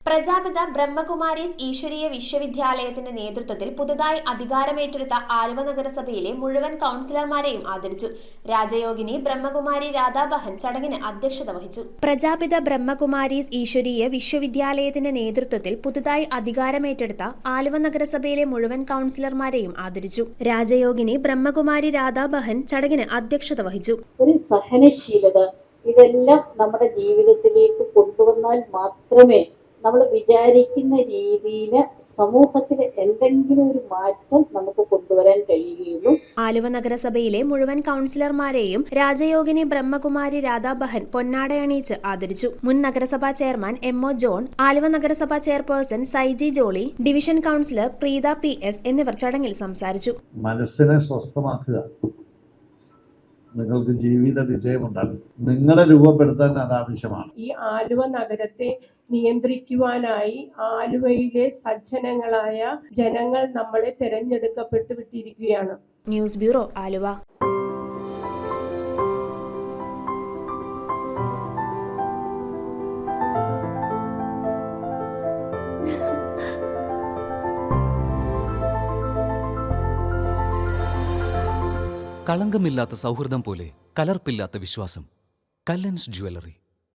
പ്രജാപിത ബ്രഹ്മകുമാരീസ് ഈശ്വരീയ വിശ്വവിദ്യാലയത്തിന്റെ നേതൃത്വത്തിൽ പുതുതായി അധികാരമേറ്റെടുത്ത ആലുവ നഗരസഭയിലെ മുഴുവൻ കൗൺസിലർമാരെയും ആദരിച്ചു. രാജയോഗിനി ബ്രഹ്മകുമാരി രാധാബഹൻ ചടങ്ങിന് അധ്യക്ഷത വഹിച്ചു. പ്രജാപിത ബ്രഹ്മകുമാരീസ് ഈശ്വരീയ വിശ്വവിദ്യാലയത്തിന്റെ നേതൃത്വത്തിൽ പുതുതായി അധികാരമേറ്റെടുത്ത ആലുവ നഗരസഭയിലെ മുഴുവൻ കൗൺസിലർമാരെയും ആദരിച്ചു. രാജയോഗിനി ബ്രഹ്മകുമാരി രാധാബഹൻ ചടങ്ങിന് അധ്യക്ഷത വഹിച്ചു. ഒരു സഹനശീലത ഇതെല്ലാം നമ്മുടെ ജീവിതത്തിലേക്ക് കൊണ്ടുവന്നാൽ മാത്രമേ നമ്മൾ വിചാരിക്കുന്ന രീതിയിൽ സമൂഹത്തിൽ എന്തെങ്കിലും ഒരു മാറ്റം നമുക്ക് കൊണ്ടുവരാൻ കഴിയുകയുള്ളൂ. ആലുവ നഗരസഭയിലെ മുഴുവൻ കൗൺസിലർമാരെയും രാജയോഗിനി ബ്രഹ്മകുമാരി രാധാബഹൻ പൊന്നാടയണിയിച്ച് ആദരിച്ചു. മുൻ നഗരസഭാ ചെയർമാൻ MO ജോൺ, ആലുവ നഗരസഭാ chairperson Saiji Jolly, division councillor Preetha PS എന്നിവർ ചടങ്ങിൽ സംസാരിച്ചു. മനസ്സിനെ സ്വസ്ഥമാക്കുക, നിങ്ങൾക്ക് ജീവിത വിജയമുണ്ടാകും. നിങ്ങളെ രൂപപ്പെടുത്താൻ അത് ആവശ്യമാണ്. ഈ ആലുവ നഗരത്തെ നിയന്ത്രിക്കുവാനായി ആലുവയിലെ സജ്ജനങ്ങളായ ജനങ്ങൾ നമ്മളെ തെരഞ്ഞെടുക്കപ്പെട്ടു വിട്ടിരിക്കുകയാണ്. News bureau, Aluva. കളങ്കമില്ലാത്ത സൗഹൃദം പോലെ കലർപ്പില്ലാത്ത വിശ്വാസം. കല്ലൻസ് ജ്വല്ലറി.